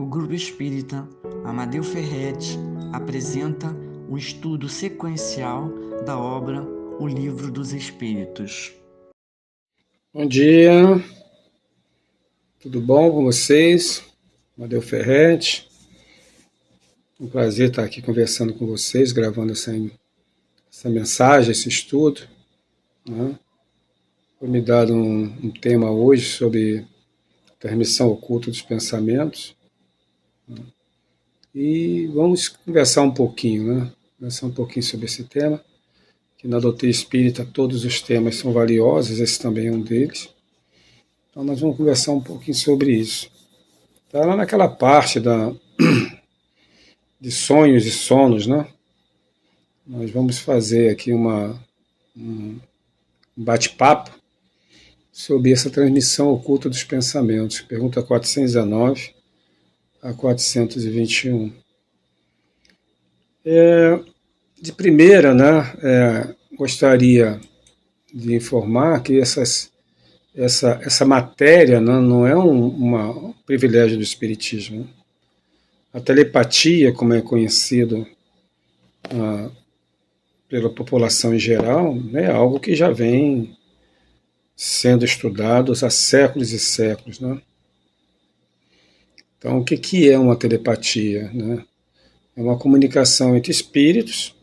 Grupo Espírita Amadeu Ferretti apresenta um estudo sequencial da obra O Livro dos Espíritos. Bom dia, tudo bom com vocês? Amadeu Ferretti, um prazer estar aqui conversando com vocês, gravando essa mensagem, esse estudo, né? Foi me dado um tema hoje sobre transmissão oculta dos pensamentos, né? E vamos conversar um pouquinho, né? Conversar um pouquinho sobre esse tema, que na doutrina espírita todos os temas são valiosos, esse também é um deles. Então nós vamos conversar um pouquinho sobre isso. Está lá naquela parte de sonhos e sonos, né? Nós vamos fazer aqui um bate-papo sobre essa transmissão oculta dos pensamentos. Pergunta 419 a 421. De primeira, né, gostaria de informar que essa matéria, né, não é um privilégio do Espiritismo, né? A telepatia, como é conhecido pela população em geral, é algo que já vem sendo estudado há séculos e séculos, né? Então, o que é uma telepatia, né? É uma comunicação entre espíritos,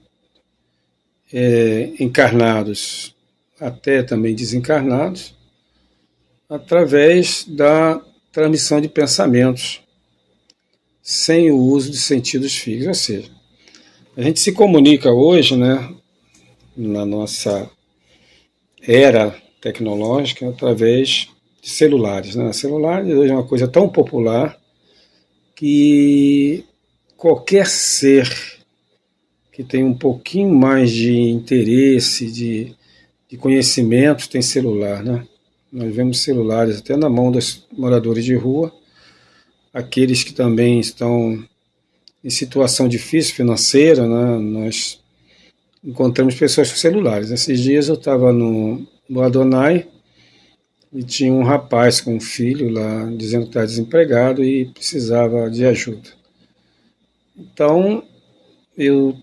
encarnados, até também desencarnados, através da transmissão de pensamentos, sem o uso de sentidos físicos. Ou seja, a gente se comunica hoje, né, na nossa era tecnológica, através de celulares, né? Celulares hoje é uma coisa tão popular que qualquer ser que tem um pouquinho mais de interesse, de conhecimento, tem celular, né? Nós vemos celulares até na mão dos moradores de rua, aqueles que também estão em situação difícil financeira, né? Nós encontramos pessoas com celulares. Esses dias eu estava no Adonai e tinha um rapaz com um filho lá dizendo que estava desempregado e precisava de ajuda. Então, eu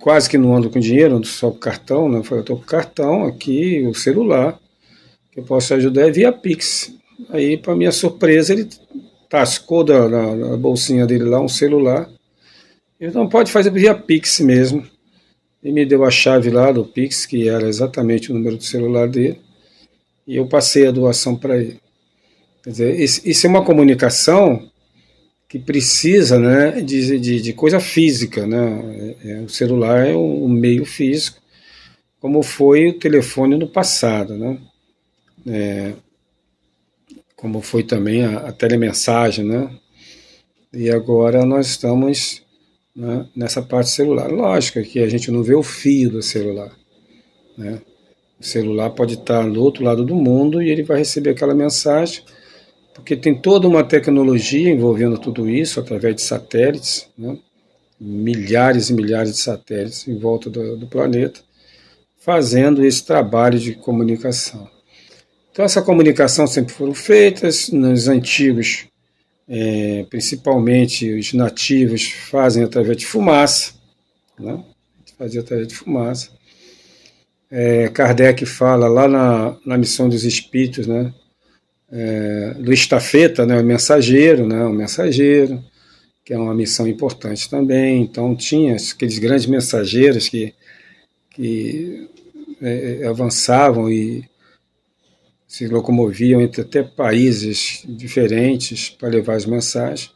quase que não ando com dinheiro, ando só com cartão, né? Eu falei, eu estou com cartão aqui, o celular, que eu posso ajudar é via Pix. Aí, para minha surpresa, ele tascou da bolsinha dele lá um celular. Ele não pode fazer via Pix mesmo. Ele me deu a chave lá do Pix, que era exatamente o número do celular dele, e eu passei a doação para ele. Quer dizer, isso é uma comunicação que precisa, né, de coisa física, né? O celular é um meio físico, como foi o telefone no passado, né? Como foi também a telemensagem, né? E agora nós estamos, né, nessa parte celular. Lógico que a gente não vê o fio do celular, né? O celular pode estar do outro lado do mundo e ele vai receber aquela mensagem, porque tem toda uma tecnologia envolvendo tudo isso, através de satélites, né? Milhares e milhares de satélites em volta do planeta, fazendo esse trabalho de comunicação. Então, essa comunicação sempre foram feitas, nos antigos, principalmente os nativos, fazem através de fumaça, né? Fazia através de fumaça. Kardec fala lá na Missão dos Espíritos, né? Do estafeta, né? O mensageiro, que é uma missão importante também. Então tinha aqueles grandes mensageiros que avançavam e se locomoviam entre até países diferentes para levar as mensagens.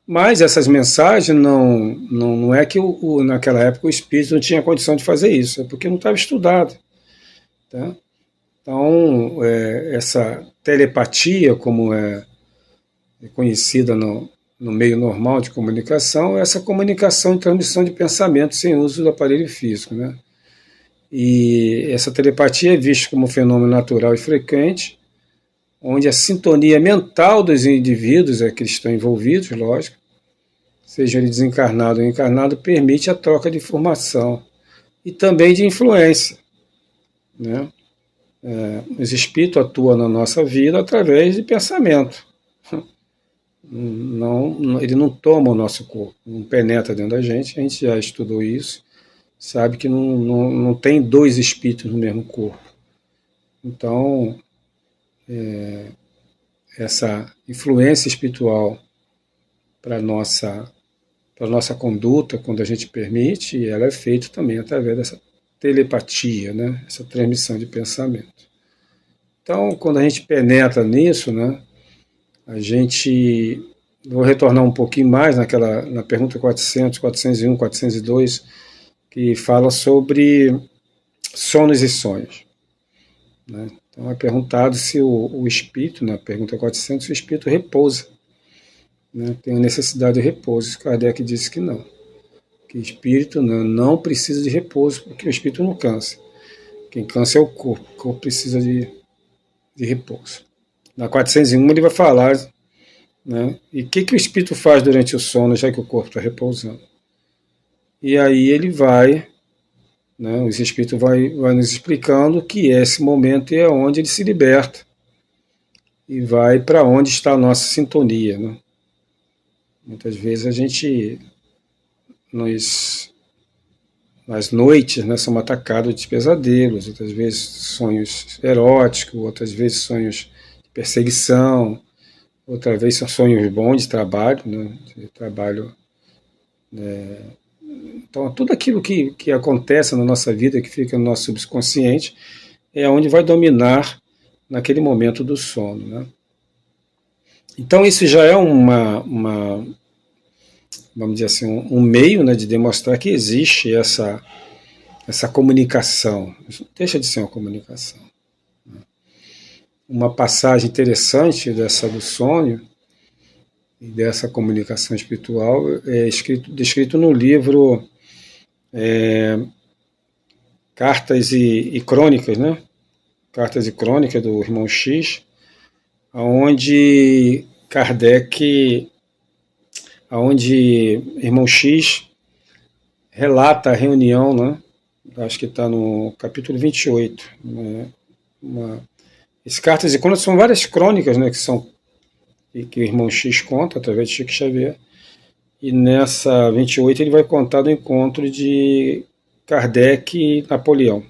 Mas essas mensagens não é que naquela época o espírito não tinha condição de fazer isso, é porque não estava estudado, tá? Então, essa telepatia, como é conhecida no meio normal de comunicação, é essa comunicação e transmissão de pensamento sem uso do aparelho físico, né? E essa telepatia é vista como um fenômeno natural e frequente, onde a sintonia mental dos indivíduos, que estão envolvidos, lógico, seja ele desencarnado ou encarnado, permite a troca de informação e também de influência, né? Os espíritos atuam na nossa vida através de pensamento. Ele não toma o nosso corpo, não penetra dentro da gente. A gente já estudou isso, sabe que não tem dois espíritos no mesmo corpo. Então, essa influência espiritual para a nossa conduta, quando a gente permite, ela é feita também através dessa telepatia, né? Essa transmissão de pensamento. Então, quando a gente penetra nisso, né, a gente... Vou retornar um pouquinho mais na pergunta 400, 401, 402, que fala sobre sonos e sonhos, né? Então é perguntado se o espírito, na pergunta 400, se o espírito repousa, né? Tem a necessidade de repouso. Kardec disse que não. Que o espírito não precisa de repouso, porque o espírito não cansa. Quem cansa é o corpo precisa de repouso. Na 401 ele vai falar, né? E o que o espírito faz durante o sono, já que o corpo está repousando? E aí ele vai, né, o espírito vai nos explicando que esse momento é onde ele se liberta e vai para onde está a nossa sintonia, né? Muitas vezes a gente, nas noites, né, somos atacados de pesadelos, outras vezes sonhos eróticos, outras vezes sonhos de perseguição, outra vez são sonhos bons de trabalho, né? De trabalho. Então, tudo aquilo que acontece na nossa vida, que fica no nosso subconsciente, é onde vai dominar naquele momento do sono, né? Então, isso já é vamos dizer assim, um meio, né, de demonstrar que existe essa comunicação. Isso não deixa de ser uma comunicação. Uma passagem interessante do sonho e dessa comunicação espiritual é descrito no livro Cartas e Crônicas, né? Cartas e Crônicas do Irmão X, onde Irmão X relata a reunião, né? Acho que está no capítulo 28. Né? Essas Cartas e Crônicas são várias crônicas, né, que o Irmão X conta através de Chico Xavier. E nessa 28 ele vai contar do encontro de Kardec e Napoleão.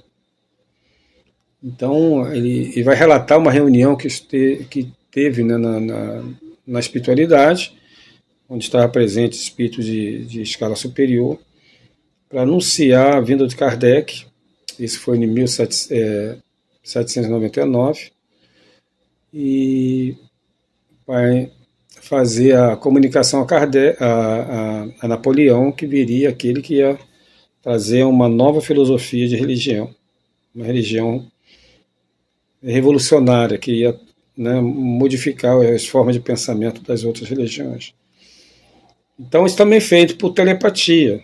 Então ele vai relatar uma reunião que teve, né, na espiritualidade, onde estava presente espíritos de escala superior, para anunciar a vinda de Kardec. Isso foi em 1799. E vai fazer a comunicação a Kardec, a Napoleão, que viria aquele que ia trazer uma nova filosofia de religião, uma religião revolucionária, que ia, né, modificar as formas de pensamento das outras religiões. Então isso também é feito por telepatia,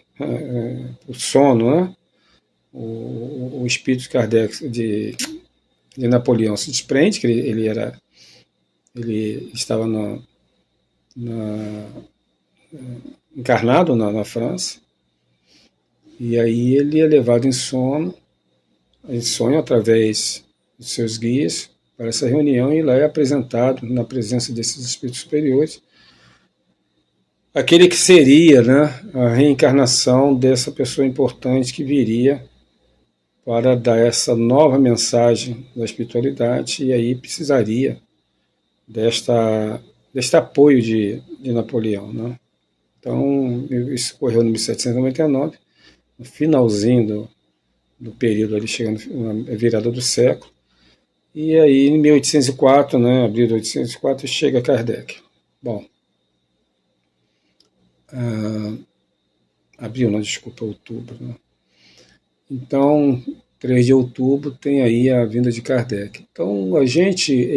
por sono, né? O espírito de Kardec, de Napoleão, se desprende, que ele estava encarnado na França, e aí ele é levado em sonho através dos seus guias para essa reunião, e lá é apresentado, na presença desses espíritos superiores, aquele que seria, né, a reencarnação dessa pessoa importante que viria para dar essa nova mensagem da espiritualidade, e aí precisaria deste apoio de Napoleão, né? Então, isso ocorreu em 1799, no finalzinho do período ali, chegando na virada do século, e aí em 1804, né, abril de 1804, chega Kardec. Bom, outubro, né? Então, 3 de outubro tem aí a vinda de Kardec. Então, a gente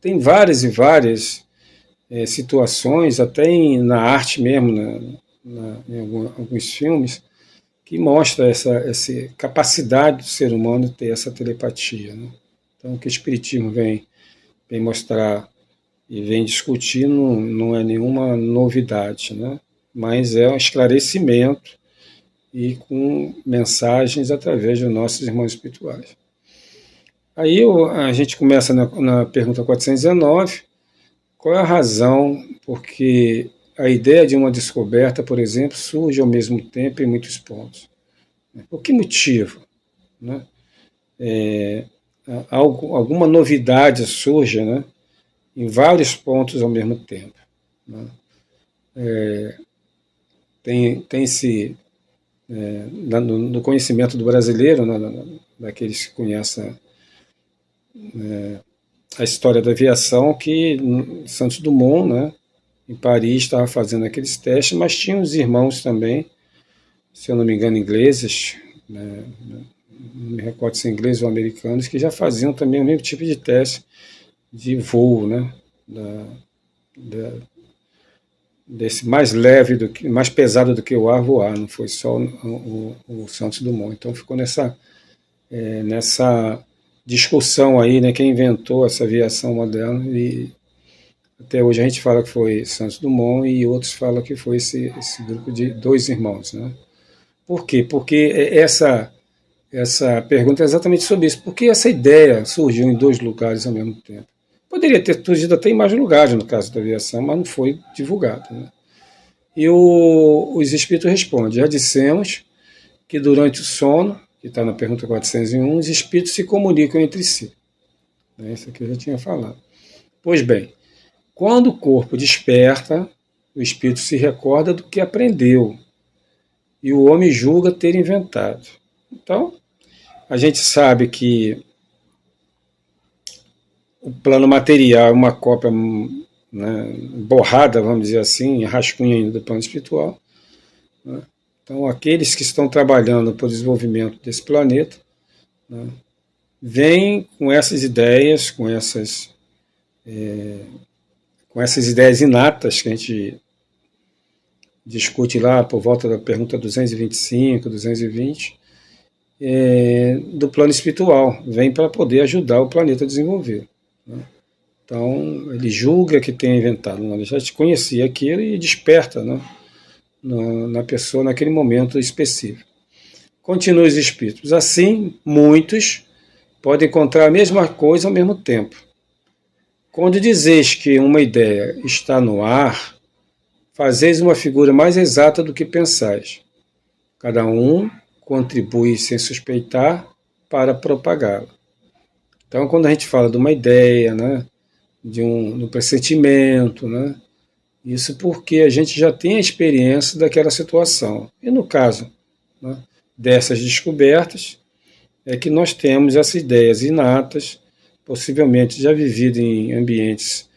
tem várias e várias situações, até na arte mesmo, em alguns filmes, que mostra essa capacidade do ser humano de ter essa telepatia, né? Então, o que o Espiritismo vem mostrar e vem discutir não é nenhuma novidade, né? Mas é um esclarecimento e com mensagens através dos nossos irmãos espirituais. Aí a gente começa na pergunta 419, qual é a razão porque a ideia de uma descoberta, por exemplo, surge ao mesmo tempo em muitos pontos? Por que motivo? Né? Alguma novidade surge, né, em vários pontos ao mesmo tempo. Né? Tem-se, no conhecimento do brasileiro, né, daqueles que conhecem a história da aviação, que Santos Dumont, né, em Paris, estava fazendo aqueles testes, mas tinha os irmãos também, se eu não me engano, ingleses, né, não me recordo se ingleses ou americanos, que já faziam também o mesmo tipo de teste de voo, né, desse mais leve, mais pesado do que o ar voar, não foi só o Santos Dumont. Então ficou nessa discussão aí, né, quem inventou essa aviação moderna, e até hoje a gente fala que foi Santos Dumont e outros falam que foi esse grupo de dois irmãos. Né? Por quê? Porque essa pergunta é exatamente sobre isso. Por que essa ideia surgiu em dois lugares ao mesmo tempo? Poderia ter surgido até em mais lugares, no caso da aviação, mas não foi divulgado. Né? E os espíritos respondem, já dissemos que durante o sono, que está na pergunta 401, os espíritos se comunicam entre si. Isso aqui eu já tinha falado. Pois bem, quando o corpo desperta, o espírito se recorda do que aprendeu e o homem julga ter inventado. Então, a gente sabe que o plano material é uma cópia, né, borrada, vamos dizer assim, rascunho ainda do plano espiritual. Né? Então, aqueles que estão trabalhando para o desenvolvimento desse planeta, né, vêm com essas ideias, com essas ideias inatas que a gente discute lá por volta da pergunta 225, 220, do plano espiritual. Vem para poder ajudar o planeta a desenvolver. Né? Então, ele julga que tem inventado, ele já conhecia aquilo e desperta, né, na pessoa naquele momento específico. Continua os espíritos. Assim, muitos podem encontrar a mesma coisa ao mesmo tempo. Quando dizeis que uma ideia está no ar, fazeis uma figura mais exata do que pensais. Cada um contribui sem suspeitar para propagá-la. Então, quando a gente fala de uma ideia, né, de um pressentimento, né, isso porque a gente já tem a experiência daquela situação. E no caso, né, dessas descobertas, é que nós temos essas ideias inatas, possivelmente já vividas em ambientes,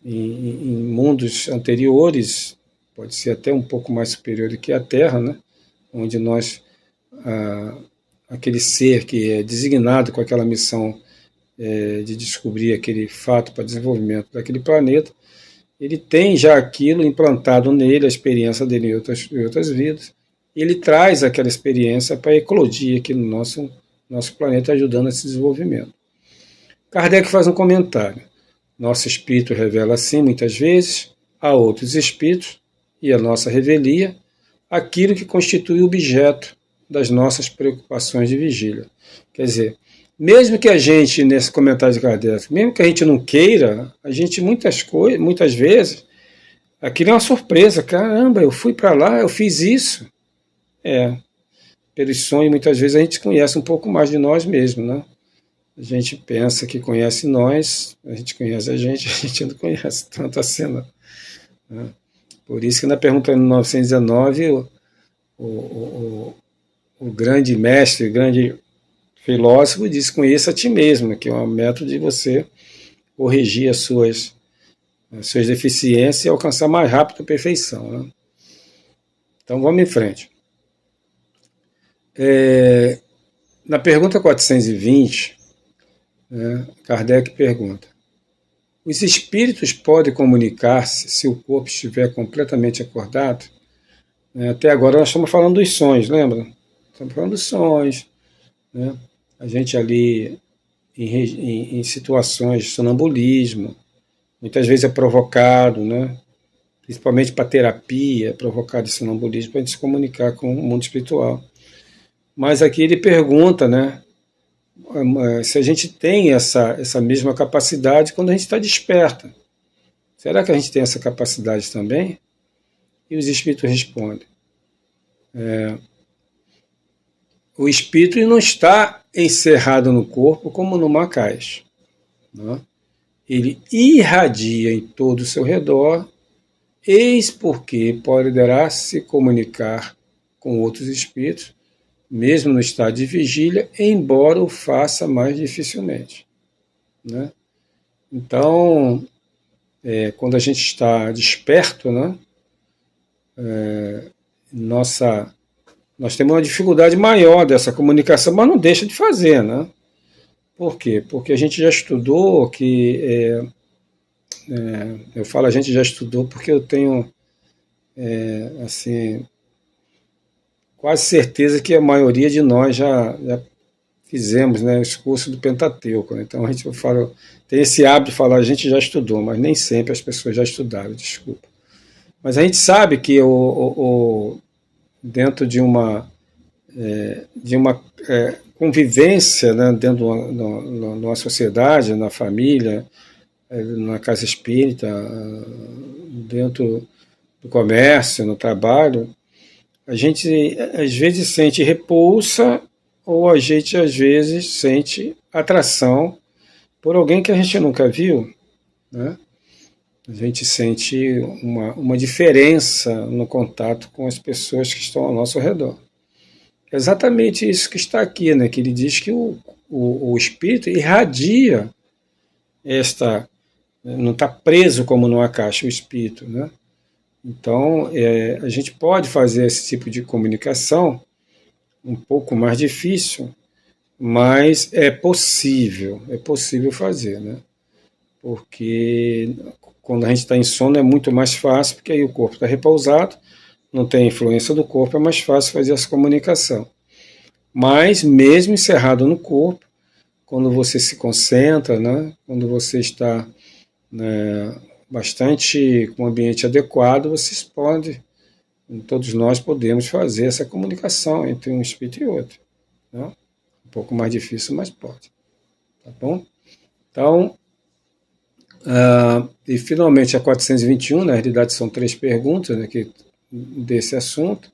em mundos anteriores, pode ser até um pouco mais superior do que a Terra, né, onde nós, aquele ser que é designado com aquela missão de descobrir aquele fato para desenvolvimento daquele planeta, ele tem já aquilo implantado nele, a experiência dele em outras vidas, e ele traz aquela experiência para eclodir aqui no nosso planeta, ajudando esse desenvolvimento. Kardec faz um comentário. Nosso espírito revela assim, muitas vezes, a outros espíritos, e a nossa revelia, aquilo que constitui o objeto das nossas preocupações de vigília. Quer dizer, mesmo que a gente, nesse comentário de Kardec, mesmo que a gente não queira, a gente muitas vezes, aquilo é uma surpresa. Caramba, eu fui para lá, eu fiz isso. Pelos sonhos, muitas vezes a gente conhece um pouco mais de nós mesmos, né? A gente pensa que conhece nós, a gente conhece a gente não conhece tanto assim, né? Por isso que na pergunta 919, o grande mestre, o grande filósofo diz: conheça a ti mesmo, que é um método de você corrigir as suas deficiências e alcançar mais rápido a perfeição. Né? Então vamos em frente. Na pergunta 420, Kardec pergunta: os espíritos podem comunicar-se se o corpo estiver completamente acordado? Até agora nós estamos falando dos sonhos, lembra? Estamos falando dos sonhos, né? A gente ali em situações de sonambulismo, muitas vezes é provocado, né? Principalmente para terapia, é provocado esse sonambulismo para a gente se comunicar com o mundo espiritual. Mas aqui ele pergunta, né, se a gente tem essa mesma capacidade quando a gente está desperta. Será que a gente tem essa capacidade também? E os espíritos respondem: o espírito não está encerrado no corpo como numa caixa, né? Ele irradia em todo o seu redor, eis porque poderá se comunicar com outros espíritos, mesmo no estado de vigília, embora o faça mais dificilmente, né? Então, quando a gente está desperto, né, nós temos uma dificuldade maior dessa comunicação, mas não deixa de fazer, né? Por quê? Porque a gente já estudou que... eu falo a gente já estudou porque eu tenho, assim, quase certeza que a maioria de nós já fizemos, né, os cursos do Pentateuco, né? Então a gente fala, tem esse hábito de falar, a gente já estudou, mas nem sempre as pessoas já estudaram, desculpa. Mas a gente sabe que dentro de uma convivência, né, dentro de uma sociedade, na família, na casa espírita, dentro do comércio, no trabalho, a gente às vezes sente repulsa ou a gente às vezes sente atração por alguém que a gente nunca viu, né? A gente sente uma diferença no contato com as pessoas que estão ao nosso redor. É exatamente isso que está aqui, né? Que ele diz que o espírito irradia não está preso como numa caixa o espírito, né? Então, a gente pode fazer esse tipo de comunicação um pouco mais difícil, mas é possível fazer, né? Porque quando a gente está em sono é muito mais fácil, porque aí o corpo está repousado, não tem influência do corpo, é mais fácil fazer essa comunicação. Mas, mesmo encerrado no corpo, quando você se concentra, né, quando você está, né, bastante com o ambiente adequado, todos nós podemos fazer essa comunicação entre um espírito e outro, né? Um pouco mais difícil, mas pode. Tá bom? Então, e finalmente a 421, na realidade são 3 perguntas, né, desse assunto.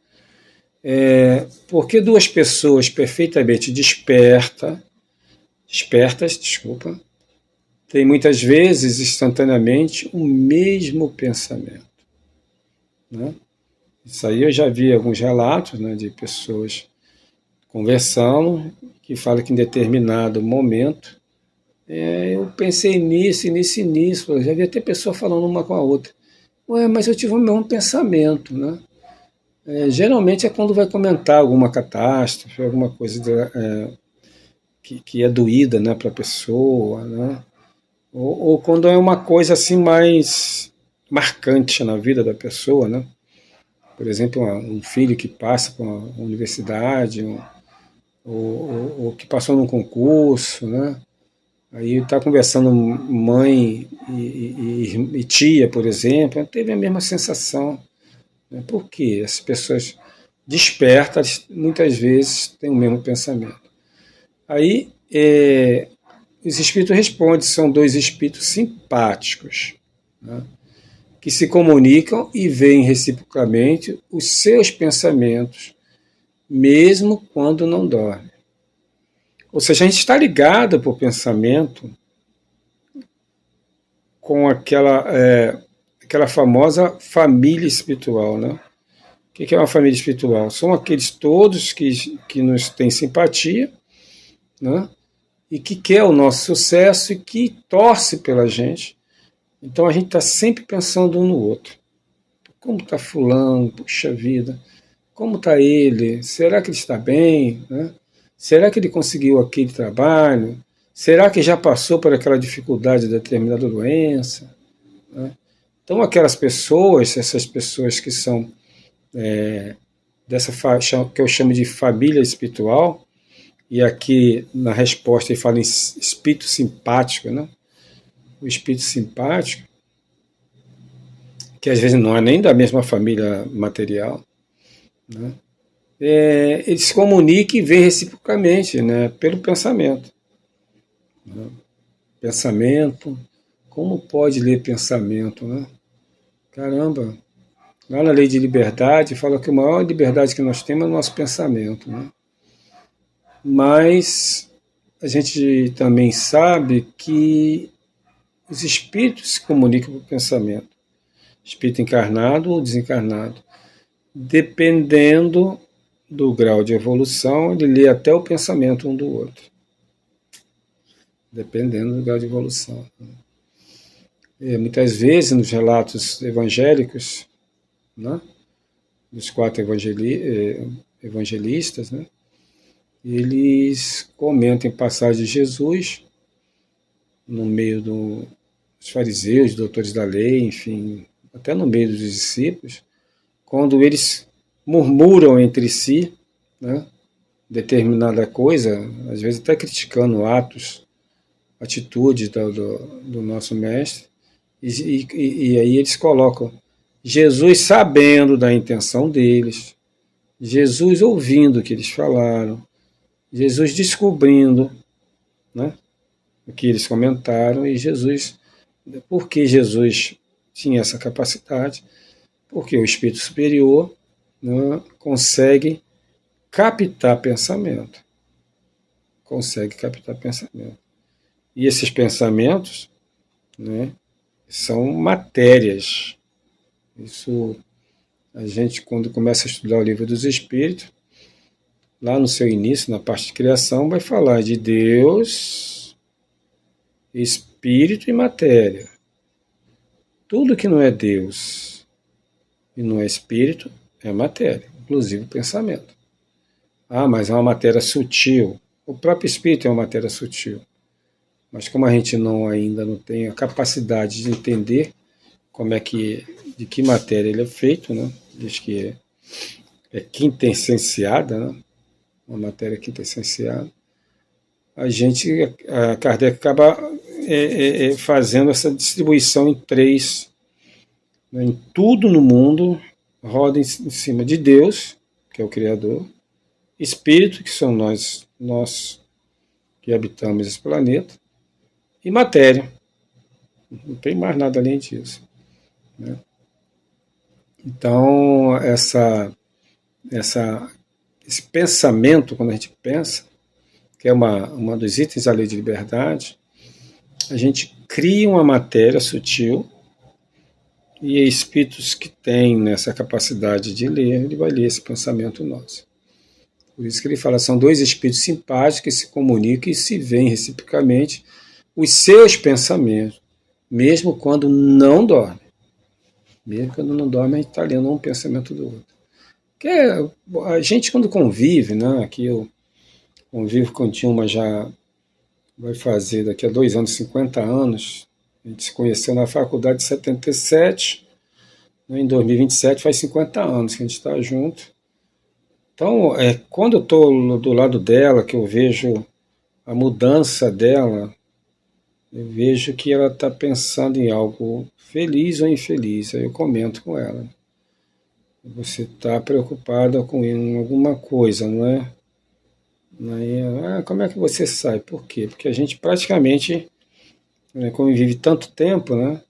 Por que duas pessoas perfeitamente despertas, têm muitas vezes instantaneamente o mesmo pensamento, né? Isso aí eu já vi alguns relatos, né, de pessoas conversando, que falam que em determinado momento eu pensei nisso, e nisso e nisso. Eu já vi até pessoa falando uma com a outra. Ué, mas eu tive o mesmo pensamento, né? Geralmente é quando vai comentar alguma catástrofe, alguma coisa que é doída, né, para a pessoa, né? Ou quando é uma coisa assim mais marcante na vida da pessoa, né? Por exemplo, um filho que passa por uma universidade, ou que passou num concurso, né? Aí está conversando mãe e tia, por exemplo, teve a mesma sensação, né? Por quê? As pessoas despertas muitas vezes têm o mesmo pensamento. Aí os espíritos respondem, são 2 espíritos simpáticos, né, que se comunicam e veem reciprocamente os seus pensamentos, mesmo quando não dormem. Ou seja, a gente está ligado por pensamento com aquela famosa família espiritual, né? O que é uma família espiritual? São aqueles todos que nos têm simpatia, né? E que quer o nosso sucesso e que torce pela gente. Então a gente está sempre pensando um no outro. Como está fulano? Puxa vida. Como está ele? Será que ele está bem, né? Será que ele conseguiu aquele trabalho? Será que já passou por aquela dificuldade de determinada doença, né? Então essas pessoas que são dessa faixa que eu chamo de família espiritual, e aqui na resposta ele fala em espírito simpático, né? O espírito simpático, que às vezes não é nem da mesma família material, né? Ele se comunica e vê reciprocamente, né? Pelo pensamento, né? Pensamento, Como pode ler pensamento, né? Caramba, lá na lei de liberdade fala que a maior liberdade que nós temos é o nosso pensamento, né? Mas a gente também sabe que os espíritos se comunicam por pensamento, espírito encarnado ou desencarnado. Dependendo do grau de evolução, ele lê até o pensamento um do outro. Dependendo do grau de evolução. Muitas vezes, nos relatos evangélicos, né, dos quatro evangelistas, né, eles comentam em passagem de Jesus, no meio dos fariseus, doutores da lei, enfim, até no meio dos discípulos, quando eles murmuram entre si, né, determinada coisa, às vezes até criticando atos, atitudes do nosso mestre, e aí eles colocam Jesus sabendo da intenção deles, Jesus ouvindo o que eles falaram, Jesus descobrindo, né, o que eles comentaram, e Jesus, por que Jesus tinha essa capacidade? Porque o Espírito Superior, né, consegue captar pensamento. Consegue captar pensamento. E esses pensamentos, né, são matérias. Isso a gente, quando começa a estudar o Livro dos Espíritos, lá no seu início, na parte de criação, vai falar de Deus, Espírito e matéria. Tudo que não é Deus e não é Espírito é matéria, inclusive o pensamento. Ah, mas é uma matéria sutil. O próprio Espírito é uma matéria sutil. Mas como a gente ainda não tem a capacidade de entender de que matéria ele é feito, né? Diz que é quintessenciada, né? Uma matéria quintessenciada. A Kardec acaba fazendo essa distribuição em três, né? Em tudo no mundo roda em cima de Deus, que é o Criador, Espírito, que são nós que habitamos esse planeta, e matéria. Não tem mais nada além disso, né? Então, esse pensamento, quando a gente pensa, que é uma dos itens da lei de liberdade, a gente cria uma matéria sutil e espíritos que têm essa capacidade de ler, ele vai ler esse pensamento nosso. Por isso que ele fala, são dois espíritos simpáticos que se comunicam e se veem reciprocamente os seus pensamentos, mesmo quando não dorme. Mesmo quando não dorme, a gente está lendo um pensamento do outro. Porque a gente, quando convive, né, aqui eu convivo com Dilma já vai fazer daqui a 2 anos, 50 anos, a gente se conheceu na faculdade de 77, né, em 2027 faz 50 anos que a gente está junto. Então, quando eu estou do lado dela, que eu vejo a mudança dela, eu vejo que ela está pensando em algo feliz ou infeliz, aí eu comento com ela. Você está preocupada com alguma coisa, não é? Aí, como é que você sabe? Por quê? Porque a gente praticamente, né, convive tanto tempo, né?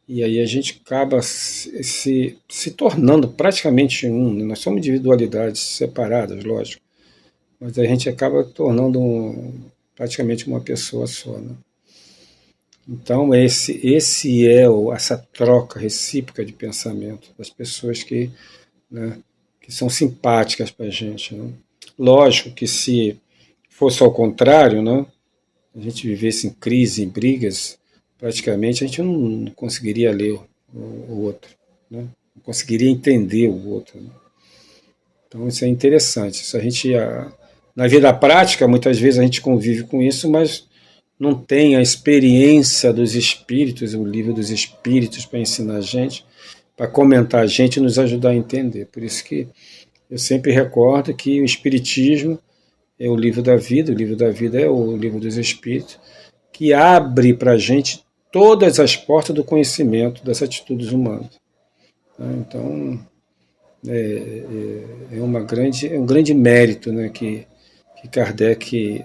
E aí a gente acaba se tornando praticamente um. Né? Nós somos individualidades separadas, lógico, mas a gente acaba tornando praticamente uma pessoa só, né? Então essa troca recíproca de pensamento das pessoas né, que são simpáticas para a gente, né? Lógico que se fosse ao contrário, né, a gente vivesse em crise, em brigas, praticamente a gente não conseguiria ler o outro, né? Não conseguiria entender o outro, né? Então isso é interessante. Isso na vida prática, muitas vezes a gente convive com isso, mas não tem a experiência dos espíritos, o livro dos espíritos para ensinar a gente, para comentar a gente e nos ajudar a entender. Por isso que eu sempre recordo que o Espiritismo é o livro da vida é o livro dos espíritos, que abre para a gente todas as portas do conhecimento das atitudes humanas. Então, é um grande mérito, né, que Kardec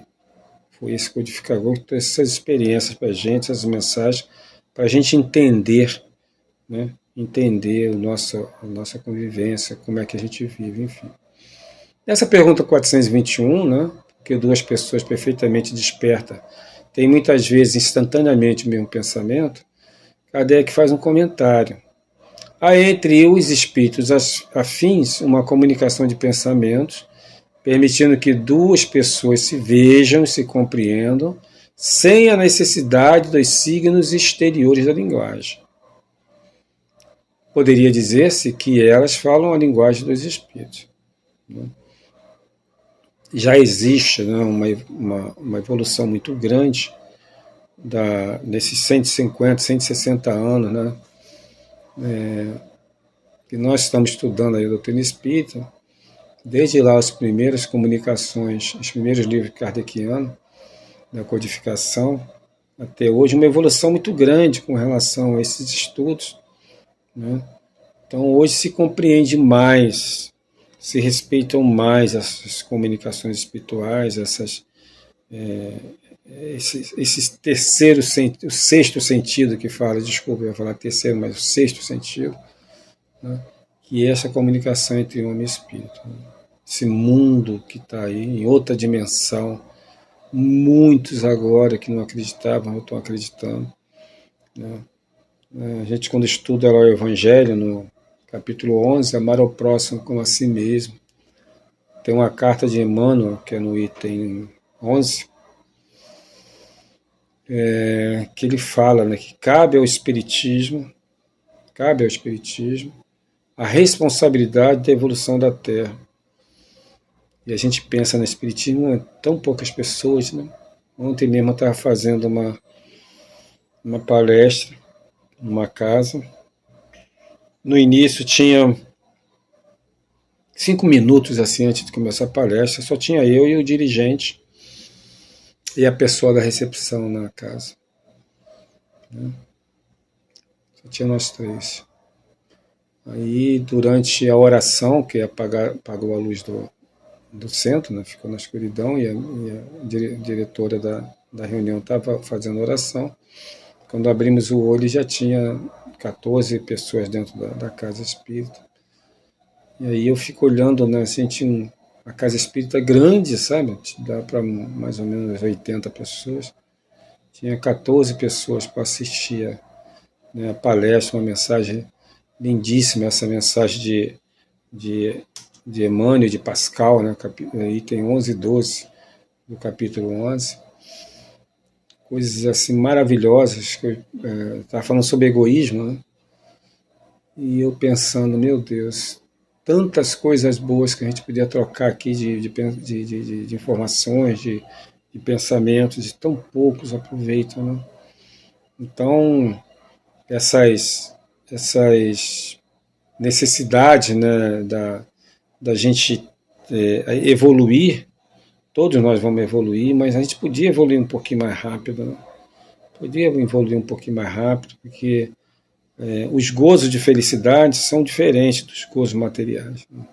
foi esse codificador que trouxe essas experiências para a gente, essas mensagens, para a gente entender, né? Entender a nossa convivência, como é que a gente vive, enfim. Essa pergunta 421, né? Que duas pessoas perfeitamente despertas têm muitas vezes instantaneamente o mesmo pensamento, Kardec faz um comentário. Há entre os espíritos afins uma comunicação de pensamentos, permitindo que duas pessoas se vejam e se compreendam, sem a necessidade dos signos exteriores da linguagem. Poderia dizer-se que elas falam a linguagem dos espíritos. Já existe, né, uma evolução muito grande nesses 150, 160 anos, né, que nós estamos estudando aí a doutrina espírita, desde lá as primeiras comunicações, os primeiros livros kardecianos, da codificação, até hoje, uma evolução muito grande com relação a esses estudos, né? Então, hoje se compreende mais, se respeitam mais essas comunicações espirituais, esse terceiro, o sexto sentido que fala, desculpa, eu ia falar terceiro, mas o sexto sentido, né? Que é essa comunicação entre homem e espírito. Né? Esse mundo que está aí, em outra dimensão, muitos agora que não acreditavam, não estão acreditando. Né? A gente, quando estuda lá o Evangelho, no capítulo 11, amar ao próximo como a si mesmo, tem uma carta de Emmanuel, que é no item 11, que ele fala, né, que cabe ao Espiritismo a responsabilidade da evolução da Terra. E a gente pensa no Espiritismo, tão poucas pessoas, né? Ontem mesmo eu estava fazendo uma palestra numa casa. No início tinha 5 minutos assim antes de começar a palestra, só tinha eu e o dirigente e a pessoa da recepção na casa. Né? Só tinha nós três. Aí, durante a oração, que apagou a luz do centro, né? Ficou na escuridão, e a diretora da reunião estava fazendo oração. Quando abrimos o olho, já tinha 14 pessoas dentro da casa espírita. E aí eu fico olhando, né, assim, tinha a casa espírita grande, sabe? Dá para mais ou menos 80 pessoas. Tinha 14 pessoas para assistir, né, a palestra, uma mensagem lindíssima, essa mensagem de Emmanuel, de Pascal, né, item 11 e 12 do capítulo 11. Coisas assim maravilhosas, que eu estava falando sobre egoísmo, né? E eu pensando, meu Deus, tantas coisas boas que a gente podia trocar aqui de informações, de pensamentos, e tão poucos aproveitam, né? Então, essas necessidades, né, da gente evoluir, todos nós vamos evoluir, mas a gente podia evoluir um pouquinho mais rápido, né? Podia evoluir um pouquinho mais rápido, porque os gozos de felicidade são diferentes dos gozos materiais. Né?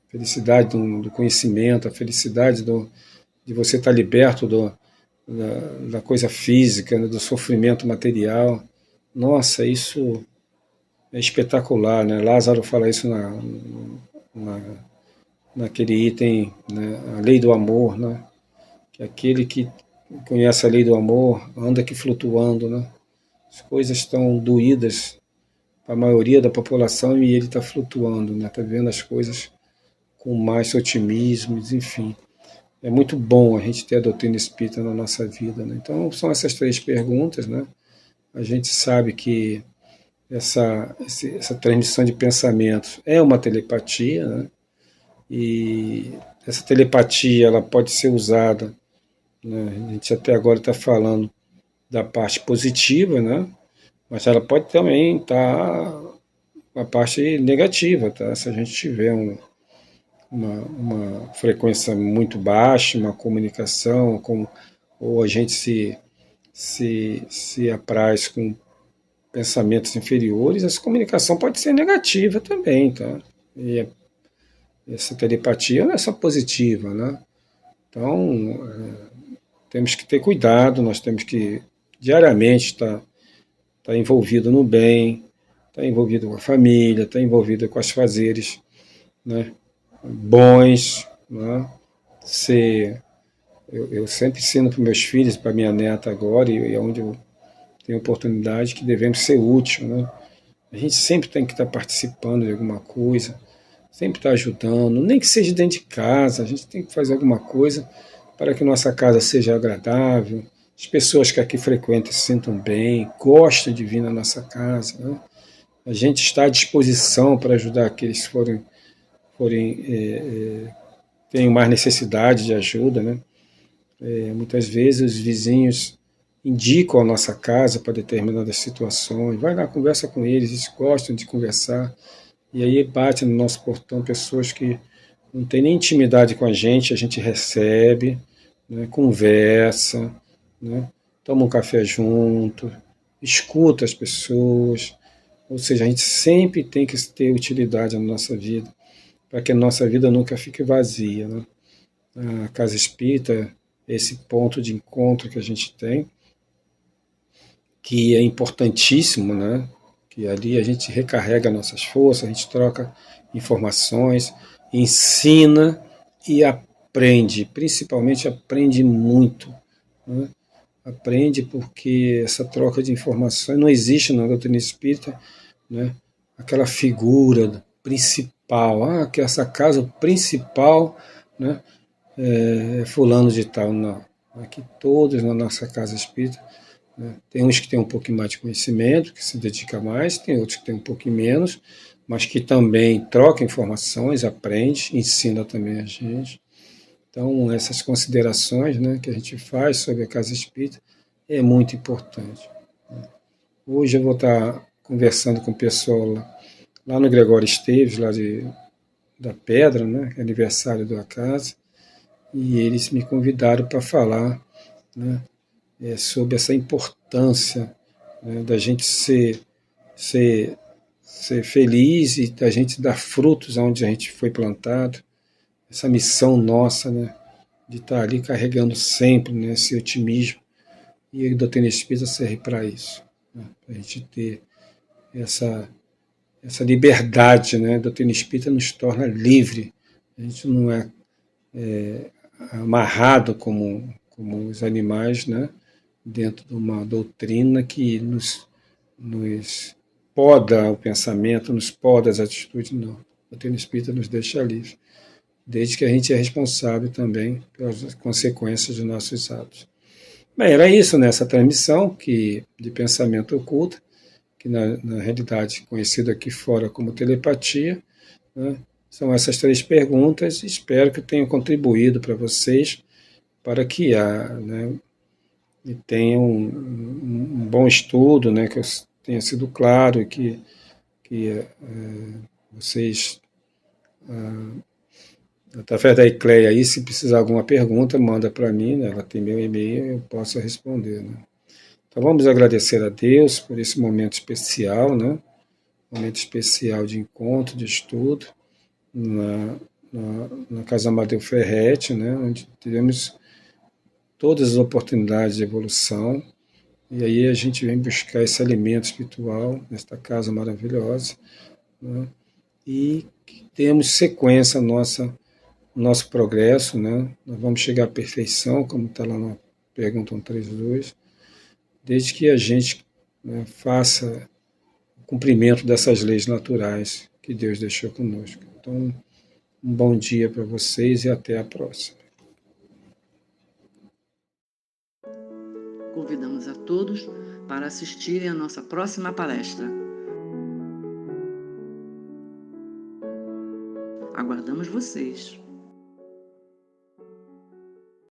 A felicidade do conhecimento, a felicidade de você estar liberto da coisa física, né, do sofrimento material. Nossa, isso é espetacular, né? Lázaro fala isso naquele item, né, a lei do amor, né? Que aquele que conhece a lei do amor anda aqui flutuando, né? As coisas estão doídas para a maioria da população e ele está flutuando, né? Está vendo as coisas com mais otimismo, enfim. É muito bom a gente ter a doutrina espírita na nossa vida, né? Então, são essas 3 perguntas, né? A gente sabe que essa transmissão de pensamentos é uma telepatia, né? E essa telepatia ela pode ser usada, né? A gente até agora está falando da parte positiva, né? Mas ela pode também estar a parte negativa, tá? Se a gente tiver uma frequência muito baixa, uma comunicação, ou a gente se apraz com pensamentos inferiores, essa comunicação pode ser negativa também, tá? E essa telepatia não é só positiva, né? Então, temos que ter cuidado, nós temos que diariamente estar está envolvido no bem, está envolvido com a família, está envolvido com os fazeres, né, bons, né? Eu sempre ensino para meus filhos, para minha neta agora, e é onde eu tenho oportunidade, que devemos ser úteis, né? A gente sempre tem que estar participando de alguma coisa, sempre estar ajudando, nem que seja dentro de casa, a gente tem que fazer alguma coisa para que nossa casa seja agradável, as pessoas que aqui frequentam se sintam bem, gostem de vir na nossa casa, né? A gente está à disposição para ajudar aqueles que tenham mais necessidade de ajuda, né? Muitas vezes os vizinhos indicam a nossa casa para determinadas situações, vai lá, conversa com eles, eles gostam de conversar, e aí bate no nosso portão pessoas que não têm nem intimidade com a gente recebe, né, conversa, né, toma um café junto, escuta as pessoas, ou seja, a gente sempre tem que ter utilidade na nossa vida, para que a nossa vida nunca fique vazia, né? A casa espírita, esse ponto de encontro que a gente tem, que é importantíssimo, né? Que ali a gente recarrega nossas forças, a gente troca informações, ensina e aprende, principalmente aprende muito, né? Aprende porque essa troca de informações não existe na doutrina espírita, né? Aquela figura principal, que essa casa principal, né? É fulano de tal, não. Aqui todos na nossa casa espírita, né? Tem uns que têm um pouquinho mais de conhecimento, que se dedica mais, tem outros que têm um pouquinho menos, mas que também troca informações, aprende, ensina também a gente. Então, essas considerações, né, que a gente faz sobre a casa espírita é muito importante. Hoje eu vou estar conversando com o pessoal lá no Gregório Esteves, da Pedra, né, que é aniversário da casa, e eles me convidaram para falar, né, sobre essa importância, né, da gente ser, ser feliz e da gente dar frutos onde a gente foi plantado, essa missão nossa, né, de estar ali carregando sempre, né, esse otimismo, e a doutrina espírita serve para isso, né, para a gente ter essa liberdade, né, a doutrina espírita nos torna livre, a gente não é amarrado como os animais, né, dentro de uma doutrina que nos poda o pensamento, nos poda as atitudes, não. A doutrina espírita nos deixa livre, desde que a gente é responsável também pelas consequências dos nossos atos. Bem, era isso nessa transmissão de pensamento oculto, que na realidade conhecido aqui fora como telepatia, né? São essas três perguntas, espero que tenham contribuído para vocês, para que né, tenham um bom estudo, né, que tenha sido claro, que vocês, através da Ecleia aí, se precisar de alguma pergunta, manda para mim, né, ela tem meu e-mail, eu posso responder, né. Então vamos agradecer a Deus por esse momento especial, né, momento especial de encontro, de estudo, na Casa Amadeu Ferretti, né, onde tivemos todas as oportunidades de evolução, e aí a gente vem buscar esse alimento espiritual nesta casa maravilhosa, né, e temos sequência nosso progresso, né, nós vamos chegar à perfeição, como está lá na pergunta 132, desde que a gente, né, faça o cumprimento dessas leis naturais que Deus deixou conosco. Então, um bom dia para vocês e até a próxima. Convidamos a todos para assistirem à nossa próxima palestra. Aguardamos vocês!